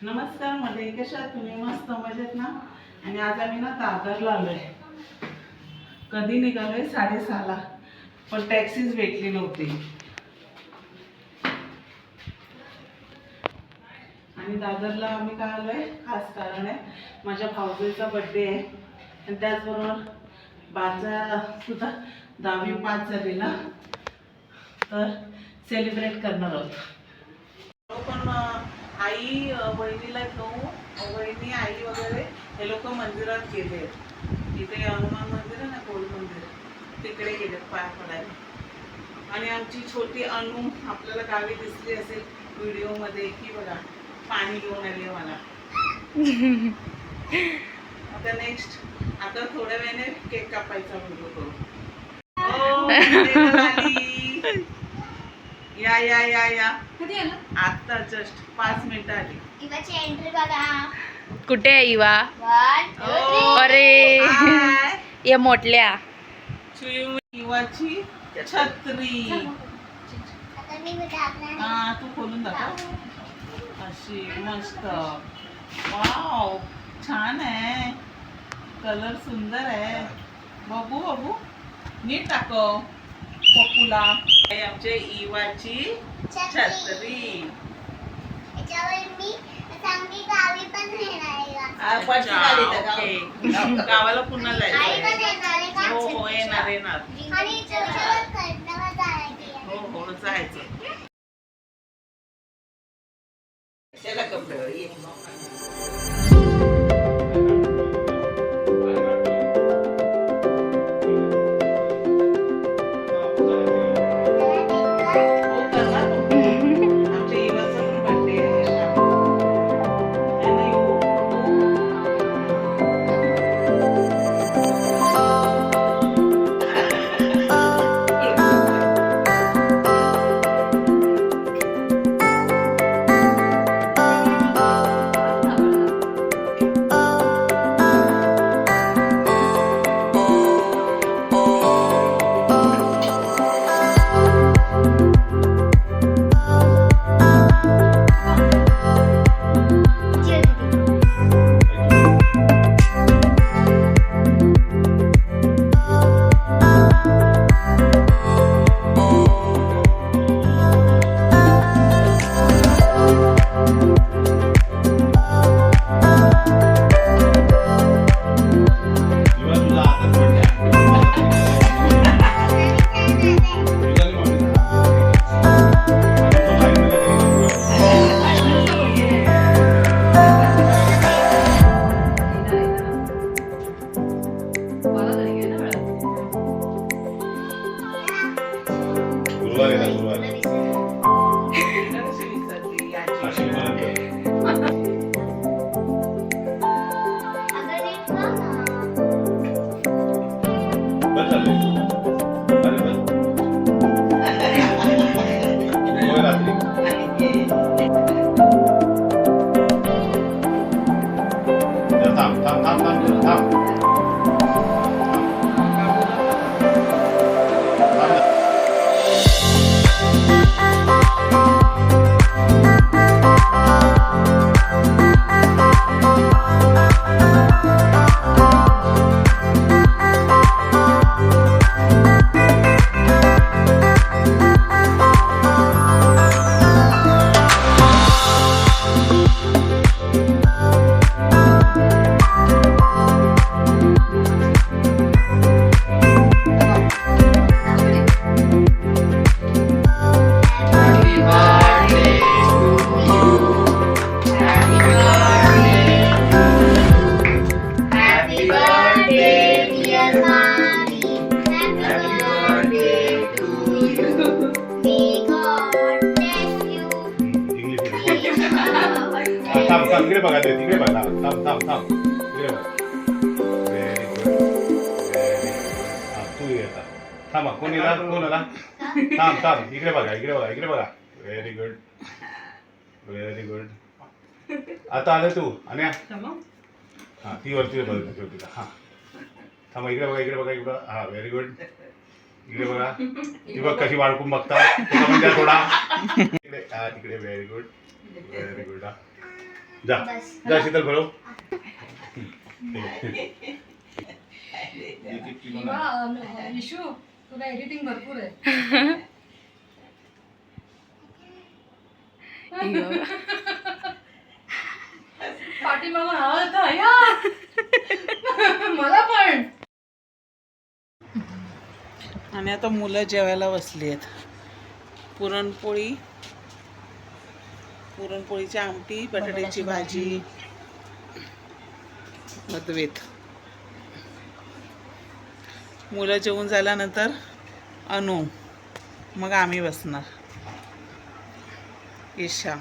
नमस्कार मध्ये कशा आहात तुम्ही? मस्त मजेत ना? आणि आज आम्ही ना दादरला आलोय. कधी निघालोय? 6:30ला, पण टॅक्सीच भेटली नव्हती. आणि दादरला आम्ही काय आलोय, खास कारण आहे माझ्या भाऊजीचा बर्थडे आहे आणि त्याचबरोबर बाचा सुद्धा 10वी पास झाली ना, तर सेलिब्रेट करणार आहोत. पण आई बहिणीला घेऊन वहिनी आई वगैरे हे लोक मंदिरात गेले. इथे हनुमान मंदिर आहे ना, गोल मंदिर, तिकडे गेले पाय पडायला. आणि आमची छोटी अनु आपल्याला गावी दिसली असेल व्हिडिओमध्ये की बघा पाणी घेऊन आली मला. आता नेक्स्ट आता थोड्या वेळाने केक कापायचा व्हिडिओ करू. या या या या आता जस्ट 5 मिनिटं आली. इवाची एंट्री बघा. कुठे आहे इवा? अरे या मोठल्या इवाची छत्री. आता मी टाकणार. हा तू खोलून दाखव. अशी मस्त. वाव छान आहे, कलर सुंदर आहे. बघू बघू नीट टाकव पप्पूला. आमच्या इवाची छत्री. याच्यावर मी सांगली गावी पण येणार गावाला पुन्हा आई जायचं. पण येणार आहे का? हो येणार येणार. आणि त्याच्यावर कर्नाला जायचं. हो जायचं. त्याला कपडे ये. इकडे बघा ते तिकडे बघा. थांब थांब थांब इकडे बघा. Very good very good. तू येता थांबा. कोण आला? थांब थांब इकडे बघा इकडे बघा इकडे बघा. Very good very good. आता आलं तू आणि हा ती वरती बघा. हा थांबा इकडे बघा इकडे बघा इकडे. हा व्हेरी गुड. इकडे बघा. ती बघ कशी वाळकून बघता थोडा इकडे. हा तिकडे. Very good very good. जा जा शीतल भरो विशू तुला एडिटिंग भरपूर आहे. पाठीमागून आवाज येतो, अय्या. मला पण. आणि आता मुलं जेवायला बसली आहेत. पुरणपोळीची आमटी, बटाट्याची भाजी, मदवेत. मुलं जेवून झाल्यानंतर अनु, मग आम्ही बसणार. ईशा.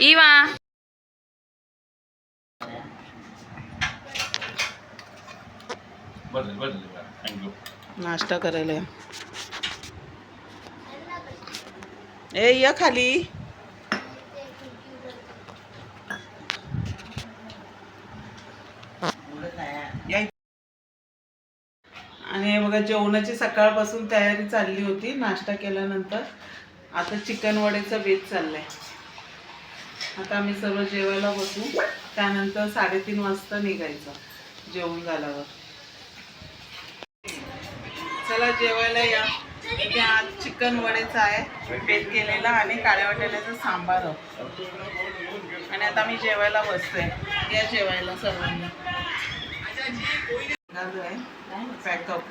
इवा थँक्यू. नाश्ता करायला या. ए या खाली. आणि हे बघा जेवणाची सकाळपासून तयारी चालली होती. नाश्ता केल्यानंतर आता चिकन वड्याचा बेत चाललाय. आता आम्ही सर्व जेवायला बसू. त्यानंतर 3:30 वाजता निघायचं जेवण झाल्यावर. चला जेवायला या. इथे आज चिकन वड्याचा आहे बेत केलेला आणि काळ्या वाटाण्याचा सांबार. आणि आता आम्ही जेवायला बसतोय. या जेवायला सर्वांनी. पॅकअप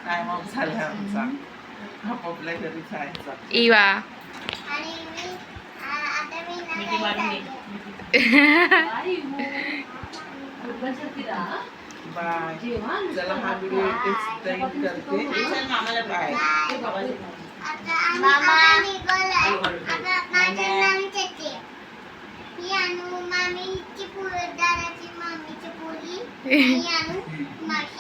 टाइम ऑफ झाला आमचा. आपापल्या घरी जायचा. इवा आणि मी आता मी नाही बाय. चला हा व्हिडिओ इथेच एंड करते. बाय. मामा निघालाय. आता माझं नाव चेते. ही अनु मामीची दादाची मामीची पोरी. ही अनु मावशी